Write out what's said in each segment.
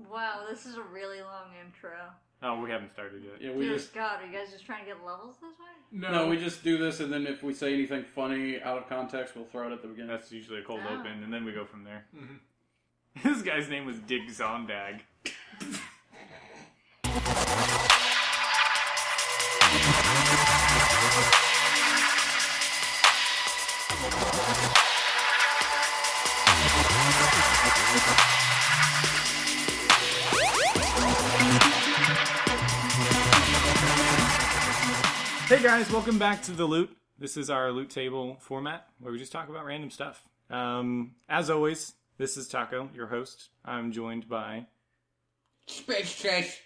Wow, this is a really long intro. Oh, we haven't started yet. Yeah, Dear God, are you guys just trying to get levels this way? No, we just do this, and then if we say anything funny out of context, we'll throw it at the beginning. That's usually a cold open, and then we go from there. Mm-hmm. This guy's name was Dig Zondag. Hey guys, welcome back to The Loot. This is our loot table format where we just talk about random stuff. As always, this is Taco, your host. I'm joined by Space Chase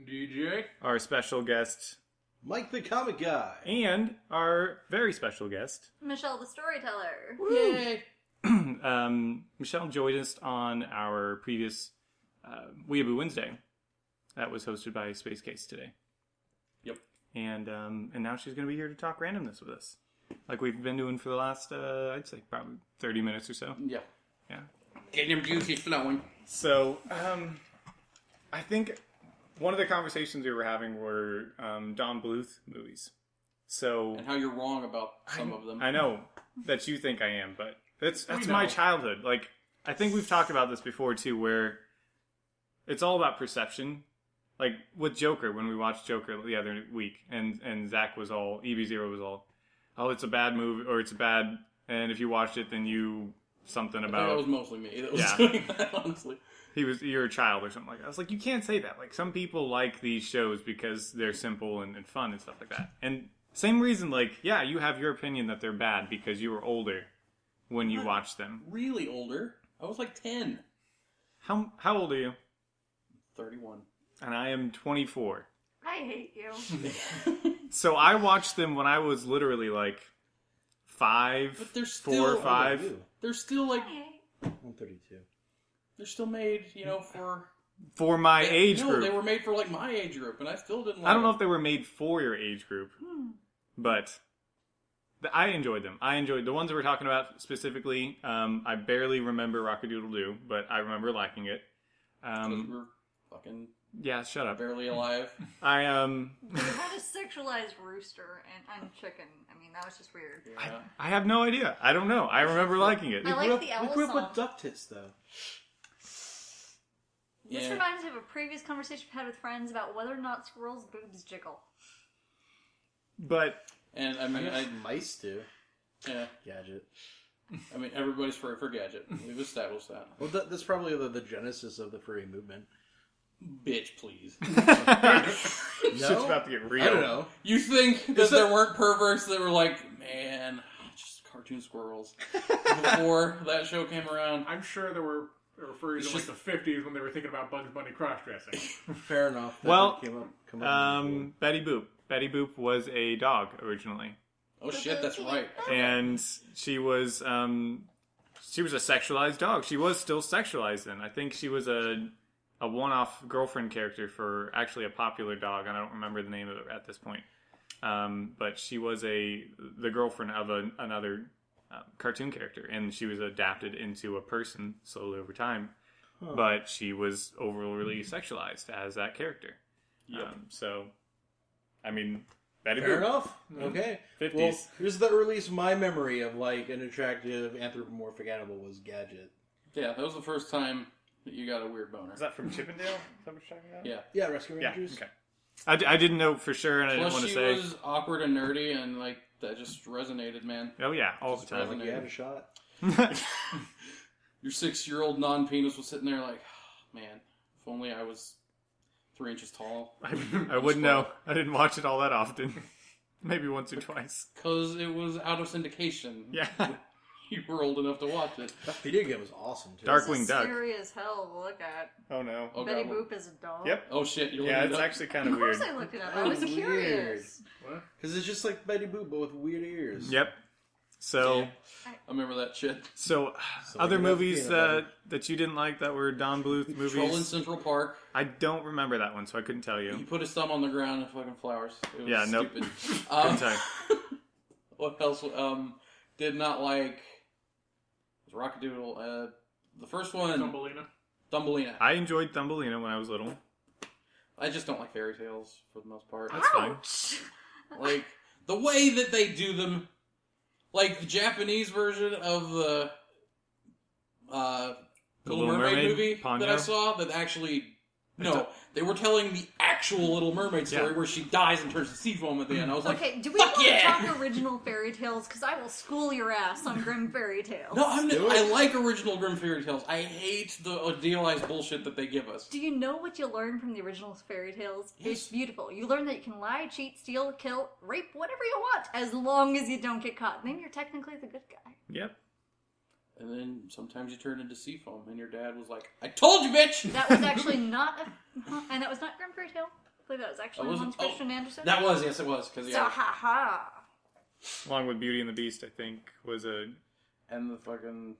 DJ, our special guest, Mike the Comic Guy, and our very special guest, Michelle the Storyteller. Yay! Michelle joined us on our previous Weeaboo Wednesday that was hosted by Space Case today. Yep. And now she's going to be here to talk randomness with us. Like we've been doing for the last, I'd say, probably 30 minutes or so. Yeah. Yeah. Getting them juices flowing. So, I think one of the conversations we were having were Don Bluth movies. So, And how you're wrong about some of them. I know that you think I am, but that's my childhood. Like, I think we've talked about this before, too, where it's all about perception. Like, with Joker, when we watched Joker the other week, and Zach was all, EB0 was all, oh, it's a bad movie, or it's bad, and if you watched it, then you, something about... I think that was mostly me that was Yeah. doing that, honestly. You're a child or something like that. I was like, you can't say that. Like, some people like these shows because they're simple and fun and stuff like that. And same reason, like, yeah, you have your opinion that they're bad because you were older when you watched them. Really older. I was like 10. How old are you? 31. And I am 24. I hate you. So I watched them when I was literally like 5, But they're 4 still... or 5. They're still like... Hey. I'm 32. They're still made, for... For my age No, group. they were made for like my age group, and I still didn't like I don't know them. if they were made for your age group, but I enjoyed them. I enjoyed the ones that we're talking about specifically. I barely remember Rock-a-Doodle-Doo, but I remember liking it. 'Cause we're fucking Yeah, shut up. barely alive. I You had a sexualized rooster and chicken. I mean, that was just weird. Yeah. I have no idea. I don't know. I remember liking it. I like the owl We grew up song. with duck tits, though. This Yeah. reminds me of a previous conversation we had with friends about whether or not squirrels' boobs jiggle. But And I mean, Mice do. yeah. Gadget. I mean, everybody's furry for Gadget. We've established that. Well, that's probably the genesis of the furry movement. Bitch, please. shit's about to get real. I don't know. You think that there weren't perverts that were like, man, just cartoon squirrels before that show came around? I'm sure there were furries in like the 50s when they were thinking about Bugs Bunny cross-dressing. Fair enough. That Well, come up Betty Boop. Betty Boop was a dog originally, Oh shit, that's right. and she was a sexualized dog. She was still sexualized then. I think she was a one-off girlfriend character for actually a popular dog, and I don't remember the name of it at this point. But she was the girlfriend of another cartoon character, and she was adapted into a person slowly over time. Huh. But she was overly sexualized as that character. Yep. So, I mean, Betty Fair Boop. enough. Okay. 50s. Well, here's the earliest my memory of like an attractive anthropomorphic animal was Gadget. Yeah, that was the first time that you got a weird boner. Is that from Chippendale? Is that what you're talking about? Yeah. Yeah, Rescue Yeah, Rangers. okay. I didn't know for sure, and I didn't Plus, want to she say. was awkward and nerdy, and like that just resonated, man. Oh, yeah, all the Just time. Like you had a shot. Your 6-year-old non-penis was sitting there like, man, if only I was 3 inches tall. I wouldn't know. I didn't watch it all that often. Maybe once or twice. Because it was out of syndication. Yeah. You were old enough to watch it. That video game was awesome too. Dark- This Darkwing is Duck. scary as hell to look at. Oh, no. Oh, Betty God. Boop is a dog. Yep. Oh shit, you're Yeah, looking it's it up. actually kind Of of course weird. I looked it up. That I was was curious. What? Because it's just like Betty Boop, but with weird ears. Yep. So, Yeah. I remember that shit. so So other you're not movies peanut butter. that you didn't like that were Don Bluth movies? Troll in Central Park. I don't remember that one, so I couldn't tell He you. put his thumb on the ground and fucking flowers. It was Yeah, nope. stupid. Couldn't tell you. What else? Did not like was Rockadoodle. The first one. Thumbelina. Thumbelina. I enjoyed Thumbelina when I was little. I just don't like fairy tales for the most part. That's fine. Ouch! Like, the way that they do them, like the Japanese version of the Little Mermaid movie Ponyo? that I saw, that actually... No, they were telling the actual Little Mermaid story where she dies and turns to sea foam at the end. I was like, Okay, do we fuck want to yeah! talk original fairy tales? Because I will school your ass on grim fairy tales. No, I like original Grimm fairy tales. I hate the idealized bullshit that they give us. Do you know what you learn from the original fairy tales? Yes. It's beautiful. You learn that you can lie, cheat, steal, kill, rape, whatever you want, as long as you don't get caught. Then you're technically the good guy. Yep. And then sometimes you turn into sea foam, and your dad was like, I told you, bitch! That was actually not and that was not Grim Fairy Tale. I believe that was actually was it? Hans Christian Andersen. That was, yes, it was. Cause, So yeah. ha ha. Along with Beauty and the Beast, I think, was a... And the fucking...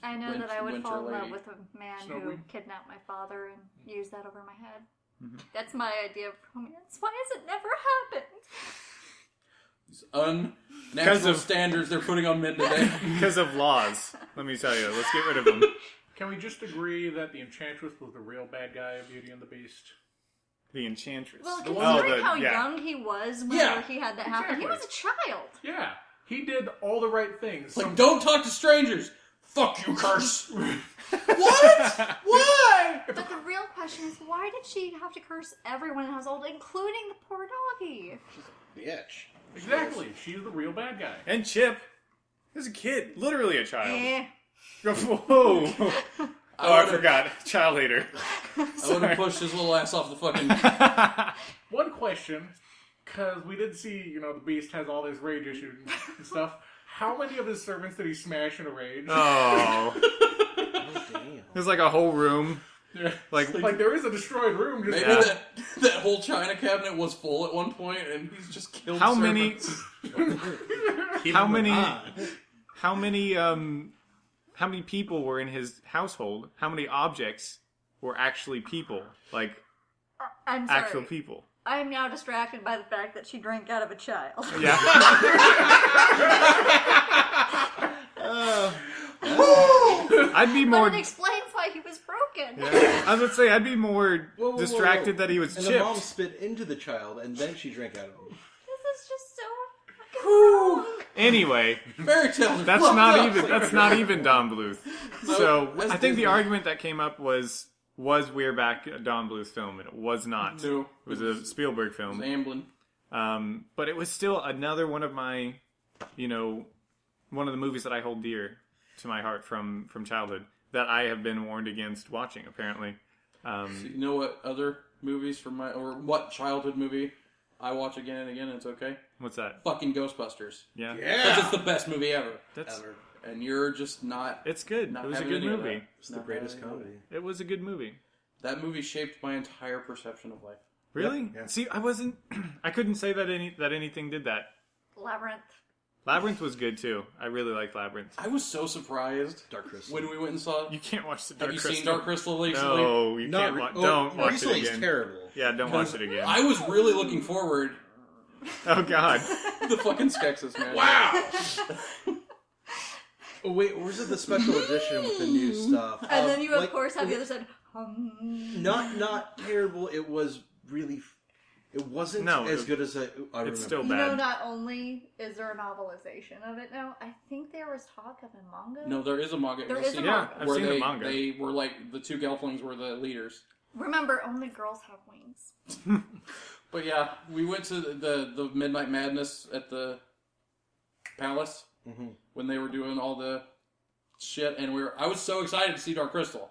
I know that I would Winter fall in love Lady. with a man Snow who Queen. kidnapped my father and used that over my head. Mhm. That's my idea of romance. Why has it never happened? These unnatural standards they're putting on men today. Because of laws. Let me tell you. Let's get rid of them. Can we just agree that the Enchantress was the real bad guy of Beauty and the Beast? The Enchantress. Well, The one- considering how yeah. young he was when Yeah. he had that happen, he was a child. Yeah, he did all the right things. Like, don't talk to strangers! Fuck you, curse! What? Why? But the real question is, why did she have to curse everyone in the household, including the poor doggy? Bitch. Exactly, she's the real bad guy. And Chip. He was a kid. Literally a child. Eh. Whoa. Oh, I forgot. Child hater. I would have pushed his little ass off the fucking... One question, because we did see, the Beast has all this rage issues and stuff. How many of his servants did he smash in a rage? Oh. Oh, damn. There's like a whole room. Yeah. Like Like, there is a destroyed room. Just Maybe that whole china cabinet was full at one point, and he's just killed how many servants. how many how many people were in his household? How many objects were actually people? Like I'm sorry. actual people. I am now distracted by the fact that she drank out of a child. Yeah. I'd be But more it explains why he was broken. yeah. I was gonna say I'd be more Whoa, distracted that he was And chipped. the mom spit into the child, and then she drank out of him. This is just so fucking wrong. Anyway, Fairy tales. that's not even Don Bluth. So that's I think Disney. the argument that came up was We're Back a Don Bluth film, and it was not. No. It was a Spielberg film. Amblin. But it was still another one of my, one of the movies that I hold dear to my heart from childhood that I have been warned against watching, apparently. You know what other movies from what childhood movie I watch again and again and it's okay? What's that? Fucking Ghostbusters. Yeah. Because it's the best movie ever. That's, Ever. And you're just not... it's good. Not It was a having good any of movie. that. It's the Not greatest having any of comedy. It was a good movie. That movie shaped my entire perception of life. Really? Yeah. See, I couldn't say that anything did that. Labyrinth. Labyrinth was good too. I really liked Labyrinth. I was so surprised Dark Crystal. when we went and saw... You can't watch the Have Dark you Crystal. seen Dark Crystal recently? No, you can't watch. Don't watch it Recently, again. it's terrible. Yeah, don't watch it again. I was really looking forward Oh God. to the fucking Skeksis, man. Wow! Oh, wait, or is it the special edition with the new stuff? And then you, of like, course, have the other side. Not terrible. It was really... It wasn't No, as good as I remember. It's still You bad. know, not only is there a novelization of it now, I think there was talk of a manga. No, there is a manga. There You'll is a see Yeah, manga. I've where seen they, the manga. They were like, the two Gelflings were the leaders. Remember, only girls have wings. But yeah, we went to the Midnight Madness at the Palace when they were doing all the shit, and I was so excited to see Dark Crystal.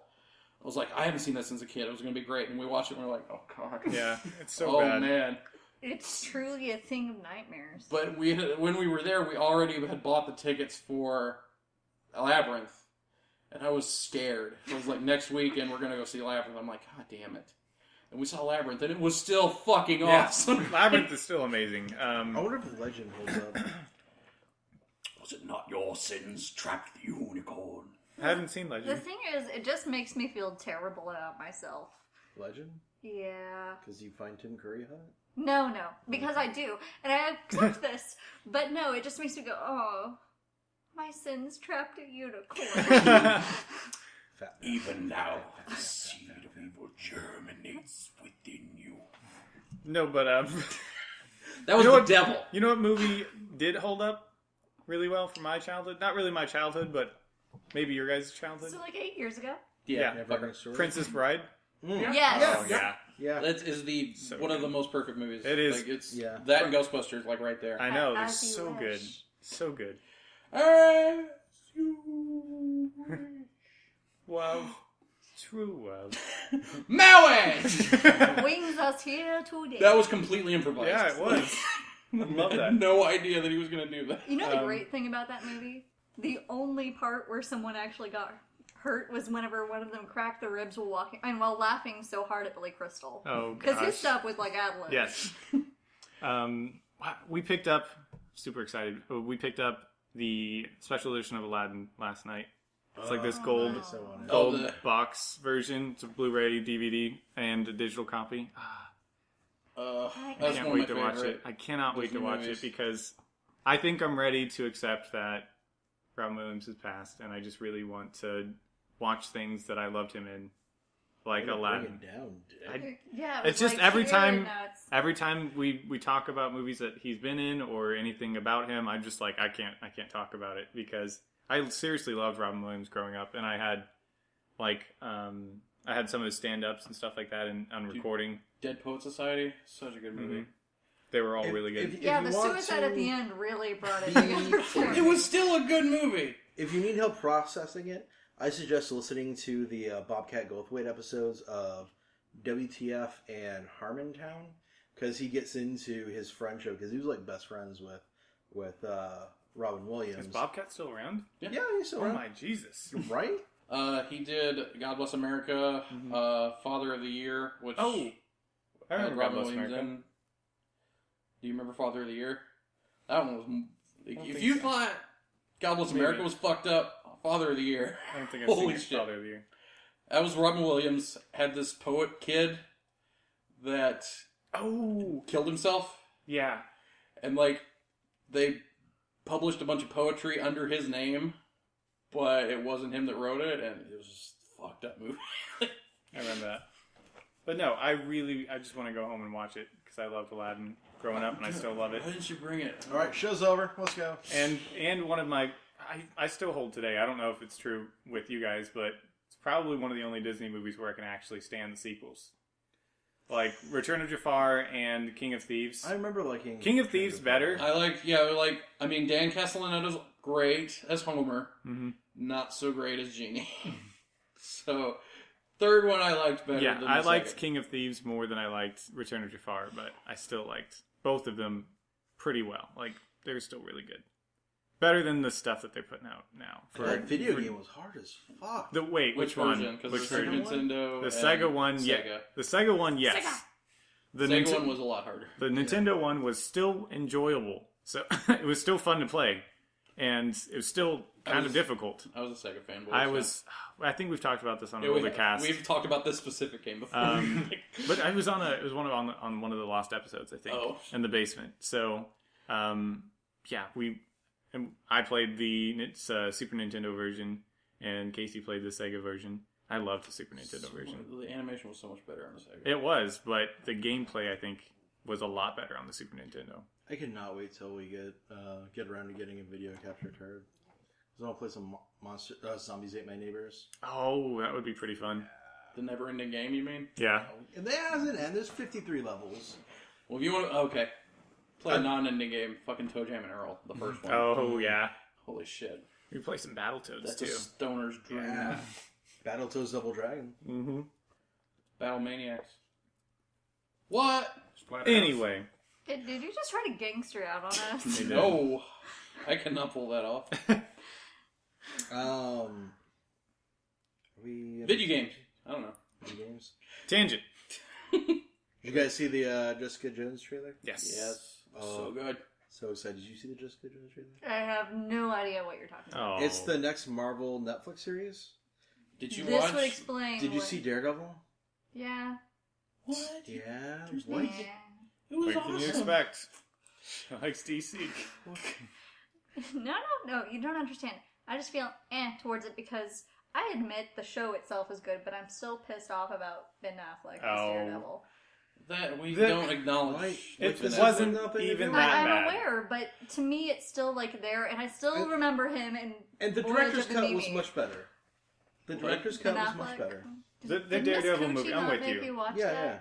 I was like, I haven't seen that since a kid. It was going to be great. And we watched it and we were like, oh god. Yeah, it's so oh bad. man. It's truly a thing of nightmares. But when we were there, we already had bought the tickets for Labyrinth. And I was scared. It was like, next weekend we're going to go see Labyrinth. I'm like, god damn it. And we saw Labyrinth, and it was still fucking awesome. Labyrinth is still amazing. I wonder if the legend holds up. Was it not your sins trapped the unicorn? I haven't seen The Legend. thing is, it just makes me feel terrible about myself. Legend? Yeah. Because you find Tim Curry hot? No, because I do. And I accept this. But no, it just makes me go, oh, my sins trapped a unicorn. Fat. Even now, the seed of evil germinates within you. No, but That was You know the what- devil. you know what movie did hold up really well for my childhood? Not really my childhood, but maybe your guys' childhood. So like 8 years ago. Yeah. Never heard a story. Princess Bride. Yes. Oh yeah, Yeah. That is the So one of good. the most perfect movies. It is. Like, it's Yeah. that and Ghostbusters, like right there. I know. They're As you so wish. good, so good. As you wish. Wow, true love. Maui! Brings us here today. That was completely improvised. Yeah, it was. I love I that. had no idea that he was going to do that. You know the great thing about that movie? The only part where someone actually got hurt was whenever one of them cracked their ribs while walking, and while laughing so hard at Billy Crystal. Oh, Because his gosh. stuff was like ad lib. Yes. We picked up. Super excited. We picked up the special edition of Aladdin last night. It's like this gold, So on it. Oh, gold the- box version. It's a Blu-ray, DVD, and a digital copy. I That's Can't one wait of to my watch favorite. it. I cannot wait to Disney watch movies. it because I think I'm ready to accept that Robin Williams has passed, and I just really want to watch things that I loved him in, like Bring Aladdin. it down, Dick. Yeah, it It's was just like, every here, time- now it's- Every time we talk about movies that he's been in or anything about him, I'm just like I can't talk about it because I seriously loved Robin Williams growing up, and I had I had some of his stand-ups and stuff like that on recording. Dead Poet Society, such a good movie. They were all really good. If Yeah, you the want suicide to- at the end really brought it be- together for me. It was still a good movie. If you need help processing it, I suggest listening to the Bobcat Goldthwait episodes of WTF and Harmontown, because he gets into his friendship, because he was like best friends with Robin Williams. Is Bobcat still around? Yeah, he's still Oh around. my Jesus! Right? He did God Bless America, Father of the Year, which Oh, I had remember Robin God Bless Williams America. in. Do you remember Father of the Year? That one was. If think you so. thought God Bless Maybe. America was fucked up, Father of the Year. I don't think I've Holy seen shit. Father of the Year. That was Robin Williams had this poet kid that Oh, killed himself, yeah. and like they published a bunch of poetry under his name, but it wasn't him that wrote it, and it was just a fucked up movie. I remember that. But no, I just want to go home and watch it because I loved Aladdin growing up, and I still love it. Why didn't you bring it? All right, show's over. Let's go. And one of my, I still hold today. I don't know if it's true with you guys, but it's probably one of the only Disney movies where I can actually stand the sequels, like Return of Jafar and King of Thieves. I remember liking King of Thieves better. I mean, Dan Castellaneta's great as Homer, Mhm. not so great as Genie. So, third one I liked better Yeah, than I the liked second. King of Thieves more than I liked Return of Jafar, but I still liked both of them pretty well. Like they're still really good, better than the stuff that they're putting out now. That video game was hard as fuck. Which Which one? version? Because Which there's version? Nintendo. The and Sega one, yeah. Sega. The Sega one, yes. Sega. The Sega one was a lot harder. The Nintendo one was still enjoyable, so it was still fun to play, and it was still kind of difficult. I was a Sega fanboy. I think we've talked about this on an Yeah, older cast, we've talked about this specific game before. but I was on on one of the lost episodes, I think, Oh. in the basement. So, yeah, I played the Super Nintendo version, and Casey played the Sega version. I loved the Super Nintendo version. The animation was so much better on the Sega. It was, but the gameplay I think was a lot better on the Super Nintendo. I cannot wait till we get around to getting a video capture card. I want to play some Zombies Ate My Neighbors. Oh, that would be pretty fun. The never-ending game, you mean? Yeah. And that hasn't ended. There's 53 levels. Well, if you want to, okay. Play a non-ending game, fucking Toe Jam and Earl, the first one. Oh, yeah. Holy shit. We play some Battletoads, That's too. a stoner's dream. Yeah. Battletoads Double Dragon. Mm-hmm. Battle Maniacs. What? Splatterhouse. Anyway. Did you just try to gangster out on us? They did. No. I cannot pull that off. Video games. I don't know. Video games. Tangent. Did you guys see the Jessica Jones trailer? Yes. Yes. Oh. So good. So excited. Did you see the Jessica Jones trailer? I have no idea what you're talking about. Oh. It's the next Marvel Netflix series. Did you This watch? would explain. Did you what- see Daredevil? Yeah. What? Yeah. What? Yeah. It was What awesome. can you expect? She likes DC. No, you don't understand. I just feel towards it because I admit the show itself is good, but I'm still pissed off about Ben Affleck as Oh. Daredevil. That we The- don't acknowledge. It Ben Affleck. wasn't nothing to even do that I'm bad. aware, but to me it's still like there, and I still remember him And the Voyage director's of the cut Mimi. was much better. The What? director's Ben cut was Affleck. much better. The Didn't Daredevil Miss movie, Coochie I'm not with make you. watch Yeah, that? yeah.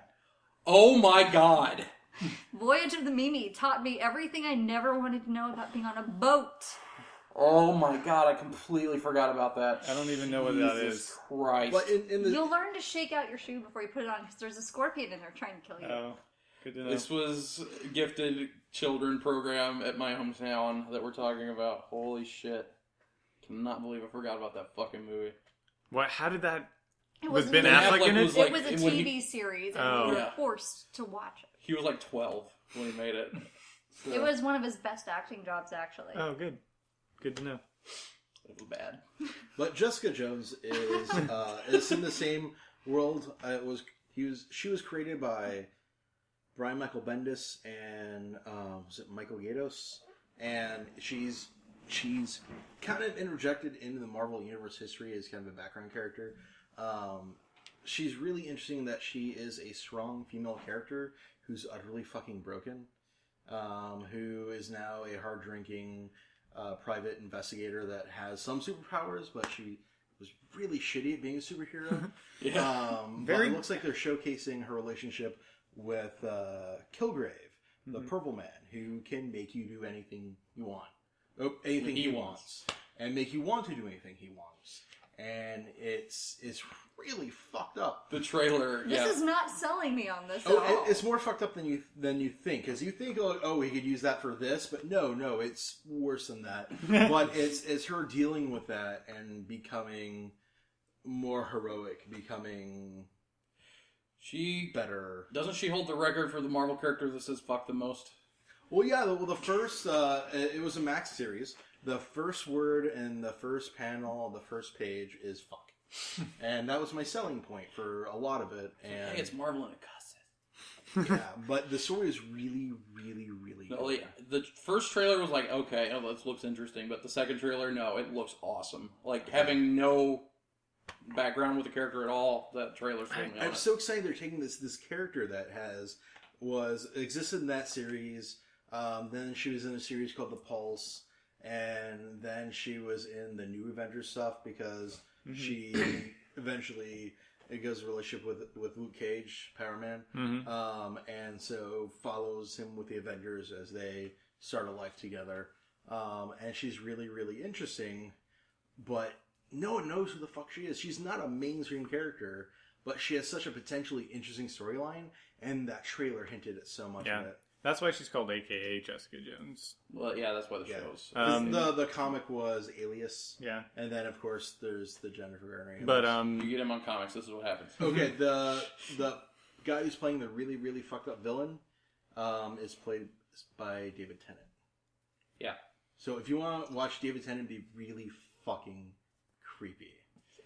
Oh my god! Voyage of the Mimi taught me everything I never wanted to know about being on a boat. Oh my god! I completely forgot about that. I don't even know what that Jesus is. Christ! But in the You'll learn to shake out your shoe before you put it on, because there's a scorpion in there trying to kill you. Oh, good to know. This was gifted children program at my hometown that we're talking about. Holy shit! Cannot believe I forgot about that fucking movie. What? How did that? It Was wasn't Ben even- Affleck in it? was It was a when TV series, and Oh. we were Yeah. forced to watch it. He was like 12 when he made it. So, It was one of his best acting jobs, actually. Oh, good. Good to know. It was bad. But Jessica Jones is in the same world. She was created by Brian Michael Bendis and was it Michael Gaydos? And she's kind of interjected into the Marvel Universe history as kind of a background character. She's really interesting in that she is a strong female character who's utterly fucking broken, who is now a hard-drinking private investigator that has some superpowers, but she was really shitty at being a superhero. But it looks like they're showcasing her relationship with Kilgrave, the Purple Man, who can make you do anything you want. Anything he wants. And make you want to do anything he wants. And it's really fucked up. The trailer, This is not selling me on this at Oh, all. it's more fucked up than you think, because you think, oh, he could use that for this, but no, it's worse than that. But it's her dealing with that and becoming more heroic, becoming She better. doesn't she hold the record for the Marvel character that says "fuck" the most? Well, yeah. The first it was a Max series. The first word in the first panel, the first page is "fuck," and that was my selling point for a lot of it. And Hey, it's Marvel and it costs it. yeah, but the story is really, really, really good. No, yeah, the first trailer was like, okay, oh, this looks interesting, but the second trailer, no, it looks awesome. Like having no background with the character at all, that trailer sold me on I'm it. so excited they're taking this character that existed in that series. Then she was in a series called The Pulse, and then she was in the New Avengers stuff because she eventually it goes a relationship with Luke Cage, Power Man, and so follows him with the Avengers as they start a life together. And she's really, really interesting, but no one knows who the fuck she is. She's not a mainstream character, but she has such a potentially interesting storyline, and that trailer hinted at so much of it. That's why she's called AKA Jessica Jones. Well, yeah, that's why the show's. The comic was Alias. Yeah. And then, of course, there's the Jennifer Garner. But, You get him on comics, this is what happens. Okay, the guy who's playing the really, really fucked up villain is played by David Tennant. Yeah. So if you want to watch David Tennant be really fucking creepy.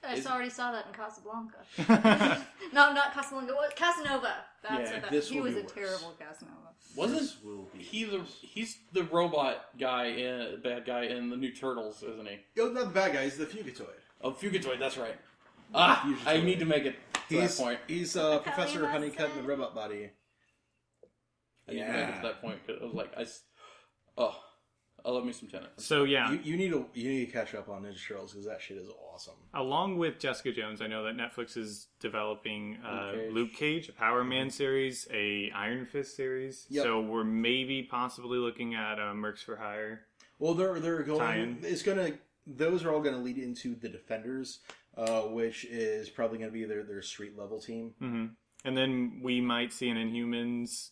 I already saw that in Casablanca. No, not Casablanca. What? Casanova. That's Yeah, what this he will was be a worse. terrible Casanova. Wasn't This will be he's the robot guy bad guy in the new Turtles, isn't he? Oh, not the bad guy. He's the Fugitoid. Oh, Fugitoid, that's right. I Fugitoid. need to make it to He's that point. He's Kelly Professor Honeycutt in the Wilson. Robot Body. I need to make it to that point because I was like, I love me some Tenet. So, yeah. You need to catch up on Ninja Turtles because that shit is awesome. Along with Jessica Jones, I know that Netflix is developing Cage. Luke Cage, a Power Man series, a Iron Fist series. Yep. So we're maybe possibly looking at Mercs for Hire. Well, they're going. Tie-in. Those are all gonna lead into the Defenders, which is probably gonna be their street level team. Mm-hmm. And then we might see an Inhumans.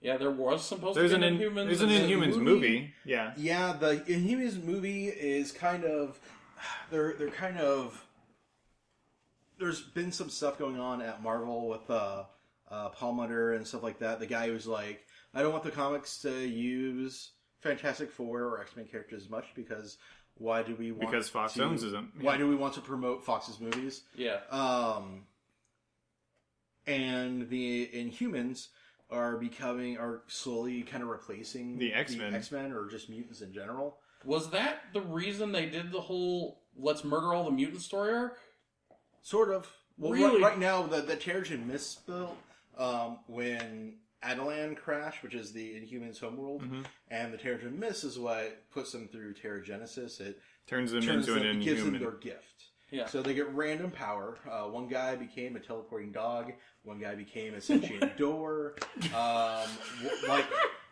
Yeah, there was supposed There's to an be Inhumans. there's an Inhumans movie. Yeah. Yeah, the Inhumans movie is kind of they're kind of. There's been some stuff going on at Marvel with Paul Mutter and stuff like that. The guy who's like, I don't want the comics to use Fantastic Four or X-Men characters as much because why do we want Because Fox owns them. Yeah. Why do we want to promote Fox's movies? Yeah. And the Inhumans are slowly kind of replacing The X-Men. or just mutants in general. Was that the reason they did the whole let's murder all the mutant story arc. Sort of. Well, Really? right now, the Terrigen Mist built, when Adelan crashed, which is the Inhumans homeworld, and the Terrigen Mist is what puts them through Terrigenesis. It Turns them into an gives them Inhuman. their gift. Yeah. So they get random power. One guy became a teleporting dog. One guy became a sentient door.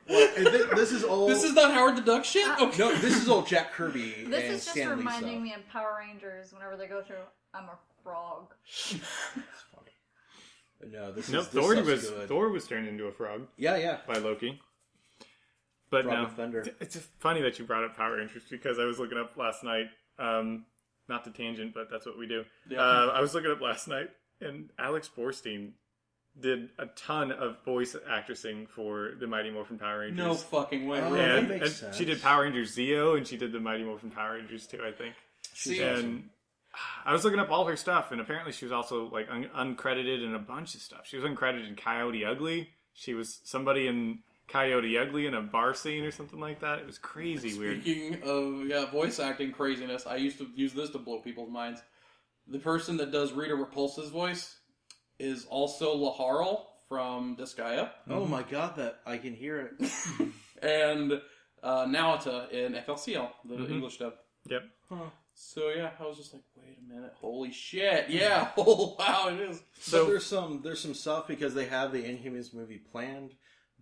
This is all. This is not Howard the Duck shit. Okay. No, this is all Jack Kirby This and is just Stan Lee reminding stuff. me of Power Rangers whenever they go through, I'm a frog. No, this No, is good. Thor was turned into a frog Yeah. by Loki. But Frog no, of Thunder. it's just funny that you brought up Power Rangers because I was looking up last night. Not to tangent, but that's what we do. Yeah. I was looking up last night, and Alex Borstein did a ton of voice actressing for the Mighty Morphin Power Rangers. No fucking way. Oh, really? that and, makes and sense. she did Power Rangers Zeo, and she did the Mighty Morphin Power Rangers too, I think. See, And I was looking up all her stuff, and apparently she was also like uncredited in a bunch of stuff. She was uncredited in Coyote Ugly. She was somebody in Coyote Ugly in a bar scene or something like that. It was crazy weird. Speaking of voice acting craziness, I used to use this to blow people's minds. The person that does Rita Repulsa's voice is also Laharl from Disgaea, Oh my god, that I can hear it. and Naota in FLCL, the English dub. Yep. So yeah, I was just like, wait a minute, holy shit, yeah, oh wow, it is. So there's some stuff because they have the Inhumans movie planned,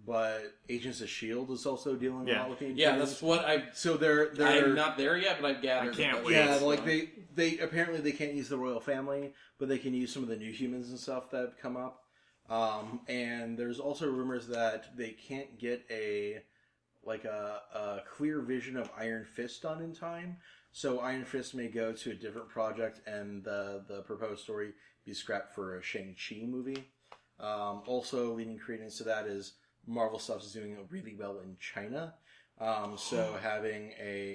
but Agents of S.H.I.E.L.D. is also dealing a Yeah. lot with the Inhumans. Yeah, that's what So they're I'm not there yet, but I've gathered. I can't that wait. that's- yeah, like they apparently they can't use the royal family, but they can use some of the new humans and stuff that have come up. And there's also rumors that they can't get a clear vision of Iron Fist done in time. So Iron Fist may go to a different project, and the proposed story be scrapped for a Shang-Chi movie. Also, leading credence to that is Marvel stuff is doing really well in China. So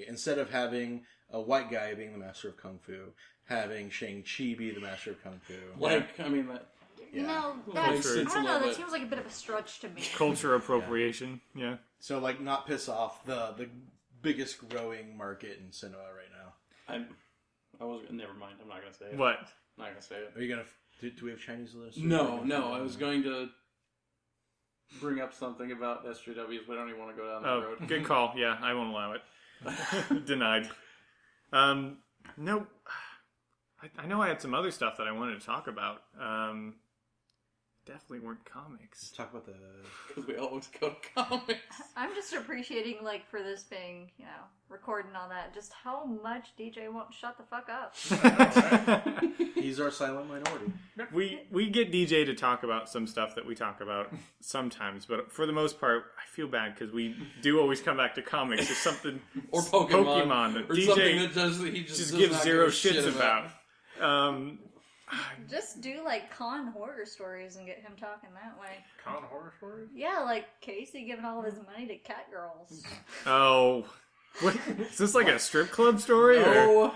instead of having a white guy being the master of Kung Fu, having Shang-Chi be the master of Kung Fu. Like, I mean, that, You know, Makes that's, I sense a don't know, little that bit. seems like a bit of a stretch to me. Culture appropriation. Yeah. So, not piss off the biggest growing market in cinema right now. I was never mind. I'm not gonna say it. What? I'm not gonna say it. Are you gonna? Do we have Chinese listeners? No. I was going to bring up something about SJWs, but I don't even want to go down that Oh, road. good call. Yeah, I won't allow it. Denied. No, I know I had some other stuff that I wanted to talk about. Definitely weren't comics. Talk about the. Because we always go to comics. I'm just appreciating, like, for this being, you know, recording all that, just how much DJ won't shut the fuck up. He's our silent minority. We get DJ to talk about some stuff that we talk about sometimes, but for the most part, I feel bad because we do always come back to comics or something. Or Pokemon. that Or DJ something that does, he just does gives not zero give a shit shits about. Just do, like, con horror stories and get him talking that way. Con horror stories? Yeah, like Casey giving all of his money to cat girls. Oh, what, is this like a strip club story? Or? Oh,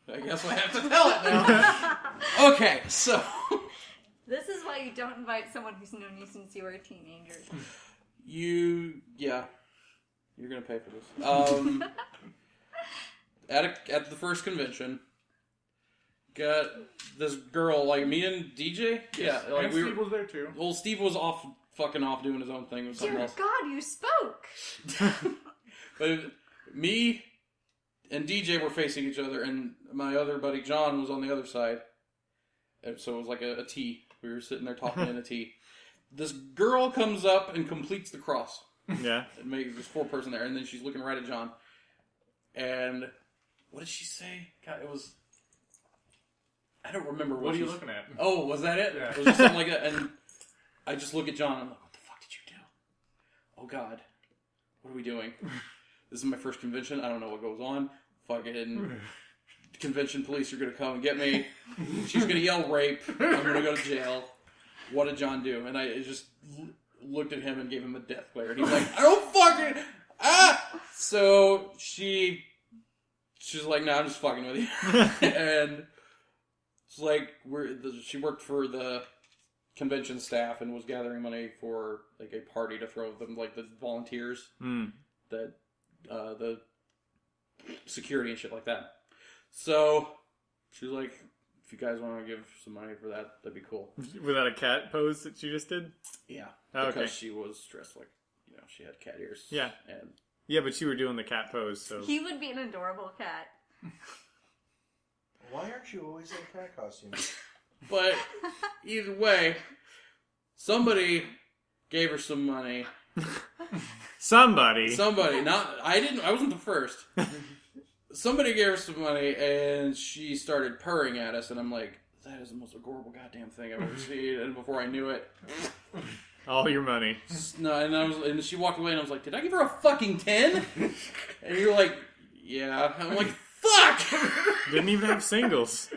I guess I have to tell it now. Okay, so This is why you don't invite someone who's known you since you were a teenager. you're gonna pay for this. At the first convention, got this girl, like me and DJ. Yeah, like And we Steve were. was there too. Well, Steve was off doing his own thing with something Dear else. God, you spoke! But me and DJ were facing each other, and my other buddy John was on the other side. And so it was like a T. We were sitting there talking in a T. This girl comes up and completes the cross. Yeah. It makes this 4-person there, and then she's looking right at John. And what did she say? God, it was. I don't remember What are you she's- looking at? Oh, was that it? Yeah. It was just something like that. And I just look at John and I'm like, what the fuck did you do? Oh, God. What are we doing? This is my first convention. I don't know what goes on. Fucking convention police are going to come and get me. She's going to yell rape. I'm going to go to jail. What did John do? And I just looked at him and gave him a death glare. And he's like, I don't fucking... Ah! So she's like, no, I'm just fucking with you. And it's like she worked for the convention staff and was gathering money for like a party to throw them, like the volunteers, that the security and shit like that. So she's like, if you guys want to give some money for that, that'd be cool. Was that a cat pose that you just did? Yeah. Oh, because okay. she was dressed like, she had cat ears. Yeah. And Yeah, but you were doing the cat pose, so... He would be an adorable cat. Why aren't you always in cat costume? But either way, somebody gave her some money. Somebody. I wasn't the first. Somebody gave her some money, and she started purring at us, and I'm like, that is the most adorable goddamn thing I've ever seen. And before I knew it, All your money. no, and she walked away, and I was like, did I give her a fucking 10? And you're like, yeah. I'm like, fuck! Didn't even have singles.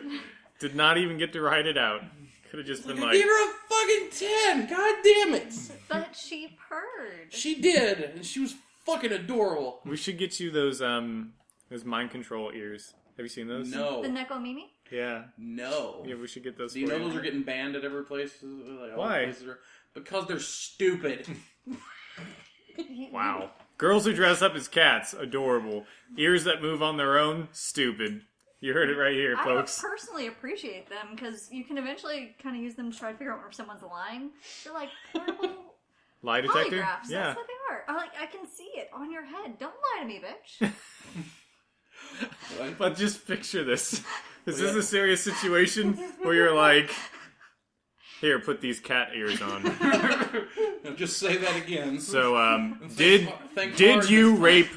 Did not even get to ride it out. Could have just been I like... gave her a fucking 10! God damn it! But she purred. She did, and she was fucking adorable. We should get you those mind control ears. Have you seen those? No. The Nekomimi? Yeah. No. Yeah, we should get those Do you for know those are getting banned at every place? Like, all Why? places because they're stupid. Wow. Girls who dress up as cats, adorable. Ears that move on their own, stupid. You heard it right here, I folks. personally appreciate them because you can eventually kind of use them to try to figure out where someone's lying. They're like portable Lie detector? polygraphs. Yeah. That's what they are. I can see it on your head. Don't lie to me, bitch. But just picture this. Is this a serious situation where you're like, here, put these cat ears on. No, just say that again. So, Thank did hard you this rape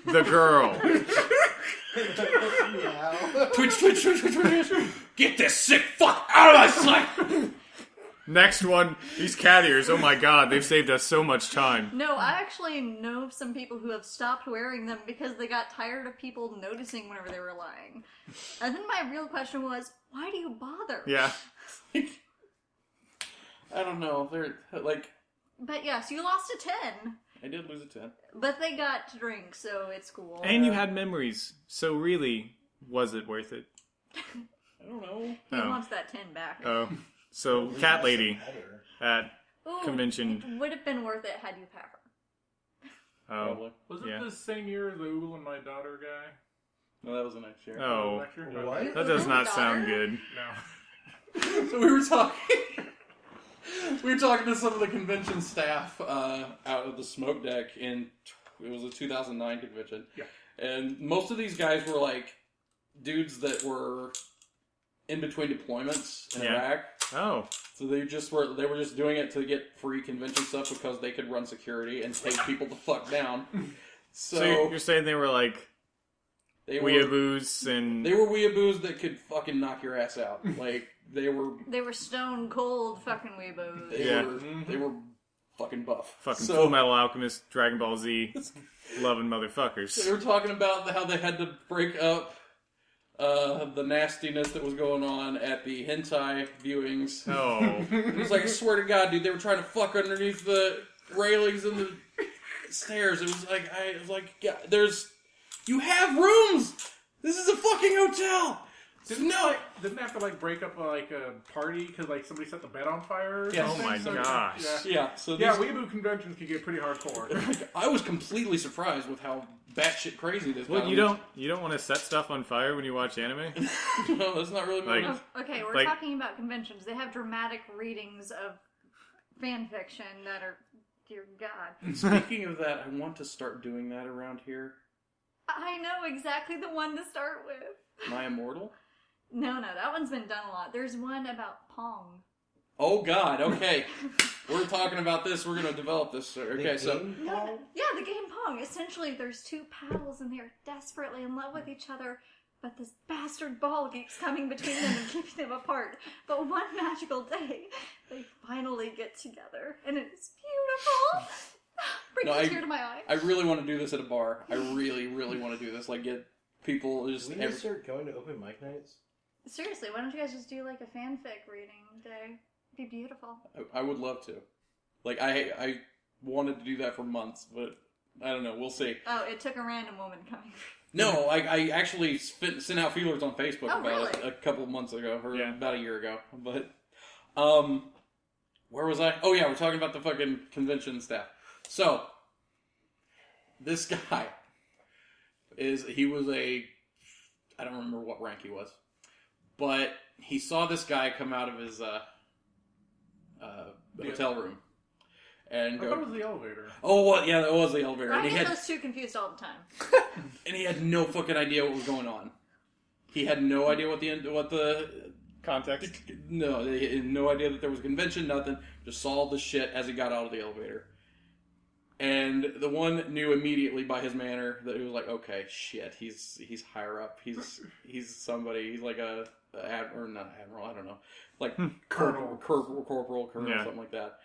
the girl? Yeah. Twitch. Get this sick fuck out of my sight! Next one, these cat ears. Oh my god, they've saved us so much time. No, I actually know some people who have stopped wearing them because they got tired of people noticing whenever they were lying. And then my real question was, why do you bother? Yeah. I don't know. They're like, But yes, you lost a 10. I did lose a 10. But they got to drink, so it's cool. And you had memories. So really, was it worth it? I don't know. He Oh. wants that 10 back. Oh. So, cat lady Better. at Ooh, convention. It would have been worth it had you pet her. Oh. Probably. Was it Yeah. the same year as the Oodle and My Daughter guy? No, that was the next year. Oh. Next year? What? That does not Daughter? sound good. No. So we were talking. We were talking to some of the convention staff out of the smoke deck it was a 2009 convention. Yeah. And most of these guys were like dudes that were in between deployments in Yeah. Iraq. Oh. So they were just doing it to get free convention stuff because they could run security and take people the fuck down. So you're saying they were like they were weeaboos and... they were weeaboos that could fucking knock your ass out. Like they were stone cold fucking weeboos. they were fucking buff. Fucking So- Full Metal Alchemist, Dragon Ball Z, loving motherfuckers. They were talking about how they had to break up the nastiness that was going on at the hentai viewings. Oh. It was like, I swear to God, dude, they were trying to fuck underneath the railings and the stairs. It was like, yeah, you have rooms! This is a fucking hotel! Didn't they have to break up a party because somebody set the bed on fire? Or Yes. something? Oh my So, gosh. Yeah. Yeah, so Yeah, these- weeaboo conventions can get pretty hardcore. I was completely surprised with how batshit crazy this Well, guy you don't want to set stuff on fire when you watch anime? No, that's not really my... Like- Okay, we're Like- talking about conventions. They have dramatic readings of fan fiction that are, dear God. Speaking of that, I want to start doing that around here. I know exactly the one to start with. Am I immortal? No, that one's been done a lot. There's one about Pong. Oh God, okay. We're talking about this, we're gonna develop this. Okay, so... Yeah, the game Pong. Essentially, there's two pals and they're desperately in love with each other, but this bastard ball keeps coming between them and keeping them apart. But one magical day, they finally get together, and it's beautiful. Brings a tear to my eye. I really want to do this at a bar. I really, really want to do this. Get people just... We need to start going to open mic nights. Seriously, why don't you guys just do a fanfic reading day? It'd be beautiful. I would love to. I wanted to do that for months, but I don't know. We'll see. Oh, it took a random woman coming. No, I actually sent out feelers on Facebook Oh, about it really? a couple of months ago, or Yeah. about a year ago. But, where was I? Oh yeah, we're talking about the fucking convention staff. So, this guy he was I don't remember what rank he was. But he saw this guy come out of his hotel room. And I thought it was the elevator. Oh, well, yeah, that was the elevator. I And get those two confused all the time. and he had no fucking idea what was going on. He had no idea what the Context. No, he had no idea that there was a convention, nothing. Just saw the shit as he got out of the elevator. And the one knew immediately by his manner that he was like, okay, shit, he's higher up. He's somebody. He's like or not admiral, I don't know, like corporal, colonel, something like that.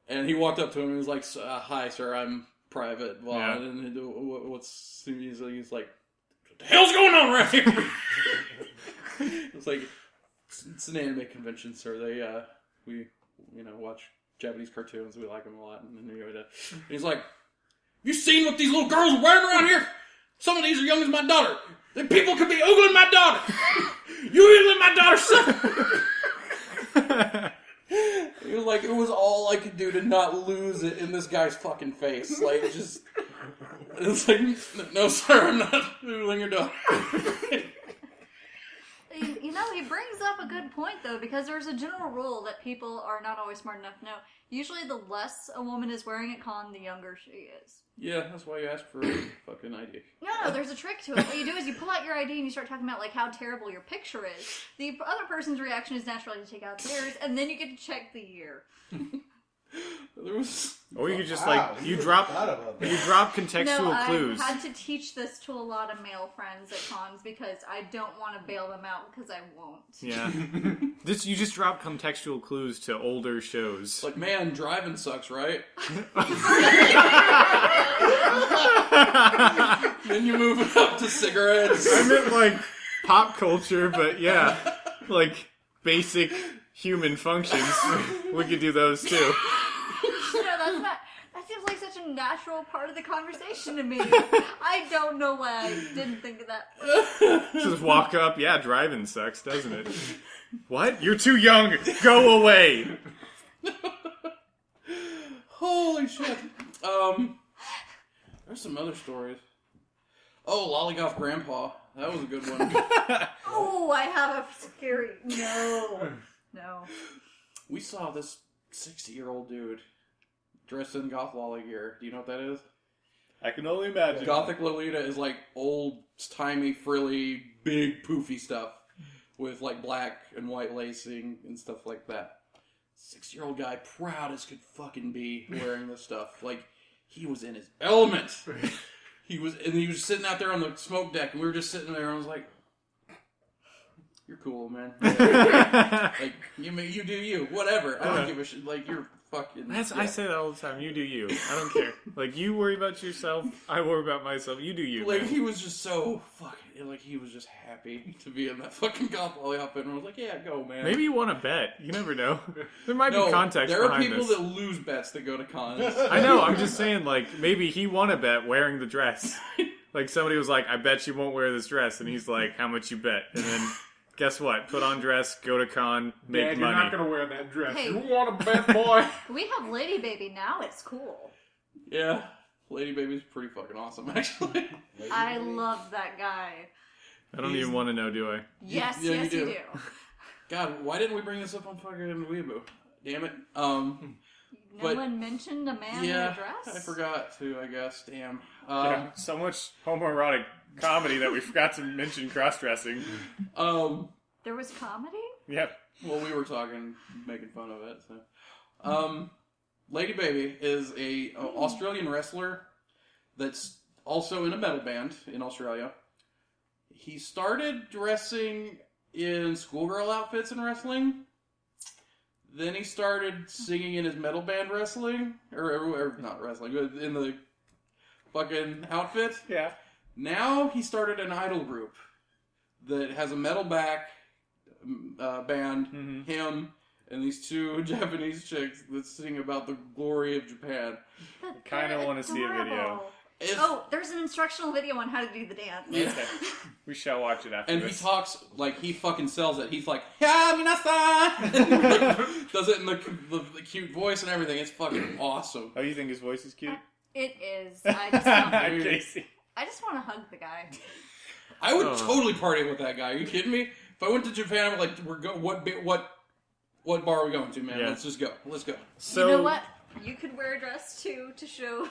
And he walked up to him and he was like, "Hi, sir, I'm private." Blah. Yeah. And he's like, "What the hell's going on right here?" It's like it's an anime convention, sir. They we watch Japanese cartoons. We like them a lot. And he's like, "You seen what these little girls are wearing around here? Some of these are young as my daughter. The people could be oogling my daughter. You oogling my daughter, son." It was like, it was all I could do to not lose it in this guy's fucking face. Like, it's like, no, sir, I'm not oogling your daughter. You know, he brings up a good point, though, because there's a general rule that people are not always smart enough to know. Usually the less a woman is wearing at con, the younger she is. Yeah, that's why you ask for a fucking ID. No, there's a trick to it. What you do is you pull out your ID and you start talking about, like, how terrible your picture is. The other person's reaction is naturally to take out theirs, and then you get to check the year. Or you could just you drop contextual clues. I had to teach this to a lot of male friends at cons because I don't want to bail them out because I won't. Yeah. You just drop contextual clues to older shows. Like, man, driving sucks, right? Then you move it up to cigarettes. I meant like pop culture, but yeah, like basic human functions. We could do those too. That seems like such a natural part of the conversation to me. I don't know why I didn't think of that. Just walk up, yeah, driving sucks, doesn't it? What? You're too young! Go away! Holy shit. There's some other stories. Oh, Lollygolf Grandpa. That was a good one. Oh, I have a scary... No. We saw this 60-year-old dude dressed in goth lolly gear. Do you know what that is? I can only imagine. Gothic Lolita is like old-timey, frilly, big, poofy stuff with like black and white lacing and stuff like that. 60-year-old guy, proud as could fucking be, wearing this stuff. Like, he was in his element. He was sitting out there on the smoke deck, and we were just sitting there, and I was like, "You're cool, man. Like, you do you. Whatever. I don't give a shit. Like, you're fucking." I say that all the time. You do you. I don't care. Like, you worry about yourself. I worry about myself. You do you. Like, man. he was just so fucking. Like, he was just happy to be in that fucking golf lolly outfit, and I was like, "Yeah, go, man." Maybe you want to bet. You never know. There might be context there are behind people this. that lose bets that go to cons. I know. I'm just saying, like, maybe he won a bet wearing the dress. Like, somebody was like, "I bet you won't wear this dress," and he's like, "How much you bet?" And then. Guess what? Put on dress, go to con, make Dad, money. you're not going to wear that dress. Hey. You want to bet, boy? We have Lady Baby now. It's cool. Yeah, Lady Baby's pretty fucking awesome, actually. I love that guy. I don't even want to know, do I? Yes, Yeah, yes, you do. God, why didn't we bring this up on fucking Weeaboo? Damn it. No But- one mentioned a man in Yeah, a dress? I forgot to, I guess. Damn. Yeah, so much homoerotic comedy that we forgot to mention cross-dressing. There was comedy? Yep. Well, we were talking, making fun of it. So, Lady Baby is a Australian wrestler that's also in a metal band in Australia. He started dressing in schoolgirl outfits in wrestling. Then he started singing in his metal band wrestling, or not wrestling, but in the fucking outfit. Yeah. Now he started an idol group that has a metal back band, him, and these two Japanese chicks that sing about the glory of Japan. I kind of want to see a video. Oh, there's an instructional video on how to do the dance. Okay. We shall watch it after And this. he talks like he fucking sells it. He's like, "Yeah, minasan," like, does it in the cute voice and everything. It's fucking awesome. Oh, you think his voice is cute? It is. I just want Casey. to hug the guy. I would totally party with that guy. Are you kidding me? If I went to Japan, I'm like, what bar are we going to, man? Yeah. Let's just go. Let's go. So, you know what? You could wear a dress too to show.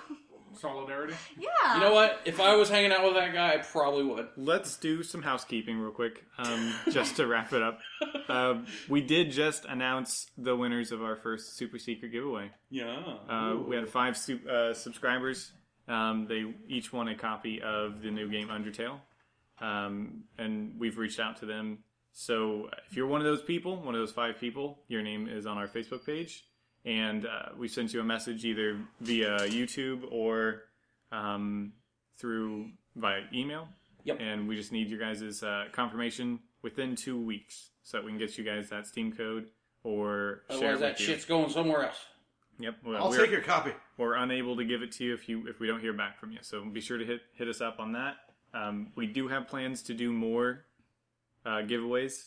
Solidarity. Yeah. You know what? If I was hanging out with that guy, I probably would. let's do some housekeeping real quick, just to wrap it up. We did just announce the winners of our first super secret giveaway. Yeah. We had 5 subscribers. They each won a copy of the new game Undertale, and we've reached out to them. So if you're one of those people, one of those 5 people, your name is on our Facebook page. And we sent you a message either via YouTube or via email. Yep. And we just need your guys' confirmation within 2 weeks so that we can get you guys that Steam code or share Otherwise, it that with you. shit's going somewhere else. Yep. I'll take your copy. We're unable to give it to you if we don't hear back from you. So be sure to hit us up on that. We do have plans to do more giveaways.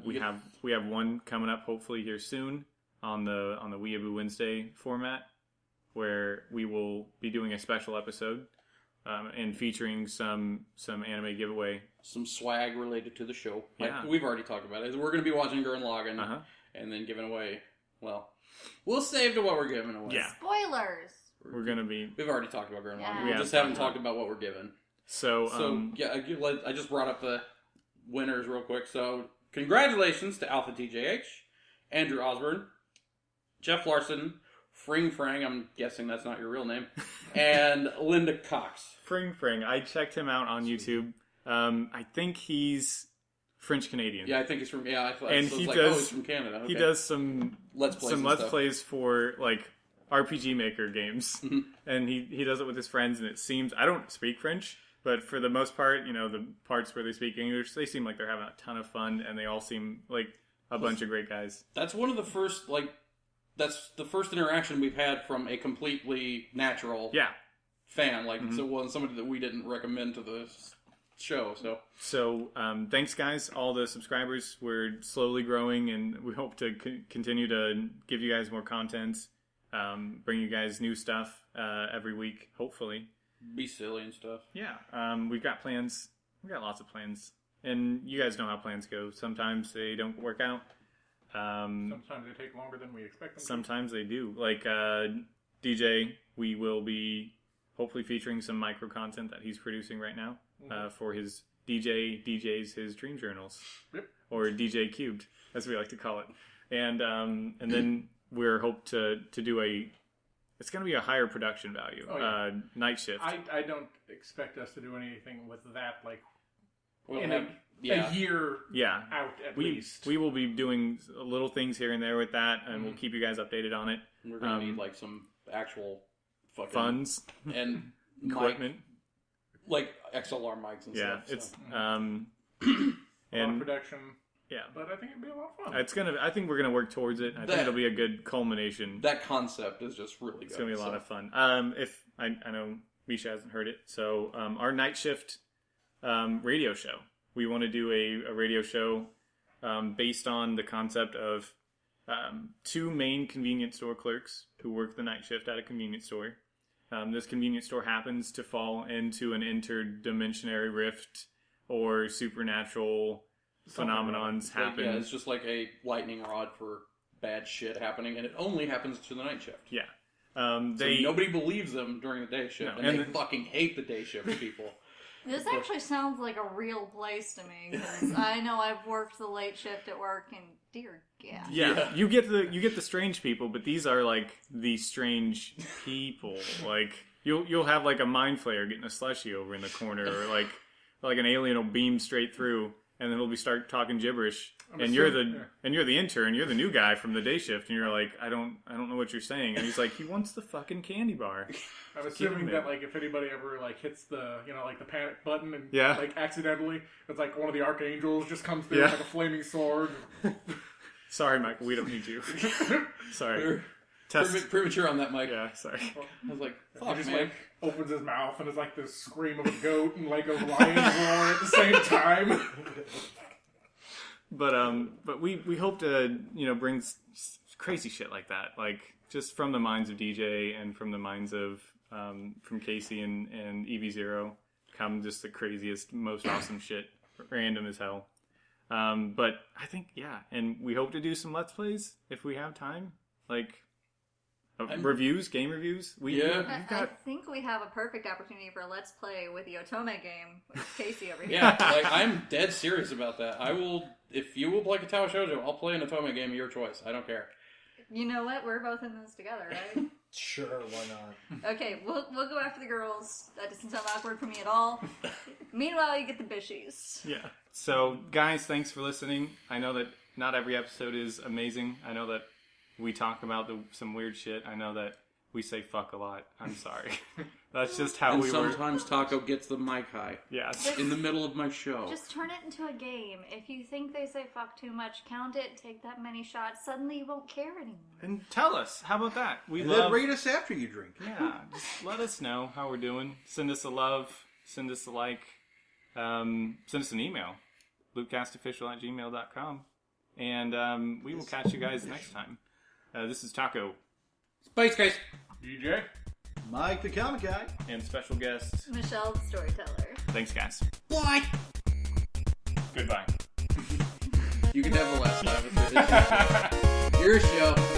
We have one coming up hopefully here soon on the Weeaboo Wednesday format, where we will be doing a special episode and featuring some anime giveaway. Some swag related to the show. Yeah. We've already talked about it. We're going to be watching Gurren Lagann and then giving away. Well, we'll save to what we're giving away. Yeah. Spoilers. We're gonna be. We've already talked about Gurren Lagann. Yeah. We just haven't talked about what we're giving. So I just brought up the winners real quick. So congratulations to Alpha TJH, Andrew Osborne, Jeff Larson, Fring Frang, I'm guessing that's not your real name, and Linda Cox. Fring. I checked him out on YouTube. I think he's French Canadian. Yeah, I think he's from. Yeah, I thought And so he it's does. he's from Canada. Okay. He does some Let's Plays. Let's Plays for like RPG Maker games, and he does it with his friends. And it seems I don't speak French, but for the most part, the parts where they speak English, they seem like they're having a ton of fun, and they all seem like a bunch of great guys. That's one of the first That's the first interaction we've had from a completely natural fan. Somebody that we didn't recommend to the show. So thanks, guys, all the subscribers. We're slowly growing, and we hope to continue to give you guys more content, bring you guys new stuff every week, hopefully. Be silly and stuff. Yeah, we've got plans. We've got lots of plans. And you guys know how plans go. Sometimes they don't work out. Sometimes they take longer than we expect them to. Sometimes they do. Like DJ, we will be hopefully featuring some micro content that he's producing right now for his DJs his dream journals. Yep. Or DJ Cubed, as we like to call it. And then we're hope to do it's going to be a higher production value. Oh, yeah. Night shift. I don't expect us to do anything with that We'll in have, a year Yeah. out at We least. will be doing little things here and there with that, and we'll keep you guys updated on it. we're going to need some actual fucking Funds, and equipment. XLR mics and Yeah, stuff. it's a lot of and production, yeah, but I think it'd be a lot of fun. it's gonna. I think we're gonna work towards it. I think it'll be a good culmination. That concept is just really good. It's gonna be a lot of fun. If I know Misha hasn't heard it, so our night shift radio show. We want to do a radio show based on the concept of 2 main convenience store clerks who work the night shift at a convenience store. This convenience store happens to fall into an interdimensionary rift or supernatural phenomenons happen. Yeah, it's just like a lightning rod for bad shit happening, and it only happens to the night shift. Yeah. So nobody believes them during the day shift, No, and they fucking hate the day shift people. This actually sounds like a real place to me, because I know I've worked the late shift at work, and dear God. Yeah, you get the strange people, but these are like the strange people. Like you'll have like a mind flayer getting a slushie over in the corner, or like an alien will beam straight through, and then he'll start talking gibberish. You're the intern, you're the new guy from the day shift, and you're like, I don't know what you're saying. And he's like, he wants the fucking candy bar. I'm assuming that if anybody ever hits the the panic button and accidentally, it's like one of the archangels just comes through with like a flaming sword. Sorry, Michael, we don't need you. Sorry. Premature on that, Mike. Yeah, sorry. I was like, He fuck, just man. opens his mouth and it's like this scream of a goat and like a lion roar at the same time. But we hope to bring crazy shit like that, like just from the minds of DJ and from the minds of from Casey and EV0, come just the craziest, most awesome shit, random as hell. But I think, yeah, and we hope to do some Let's Plays if we have time. Like, reviews, game reviews. I think we have a perfect opportunity for a Let's Play with the Otome game with Casey over here. Yeah, like, I'm dead serious about that. I will, if you will play Katawa Shoujo, I'll play an Otome game of your choice. I don't care. You know what? We're both in this together, right? Sure, why not? Okay, we'll go after the girls. That doesn't sound awkward for me at all. Meanwhile, you get the bishies. Yeah. So, guys, thanks for listening. I know that not every episode is amazing. I know that we talk about some weird shit. I know that we say fuck a lot. I'm sorry. That's just how we were. Sometimes Taco gets the mic high. Yes. In the middle of my show. Just turn it into a game. If you think they say fuck too much, count it, take that many shots. Suddenly you won't care anymore. And tell us. How about that? And then rate us after you drink. Yeah. Just let us know how we're doing. Send us a love. Send us a like. Send us an email. LukeCastOfficial@gmail.com. And we will catch you guys next time. This is Taco. Space Case. DJ. Mike the Comic Guy. And special guest. Michelle the Storyteller. Thanks, guys. Bye. Goodbye. You can have the last laugh. It's your show.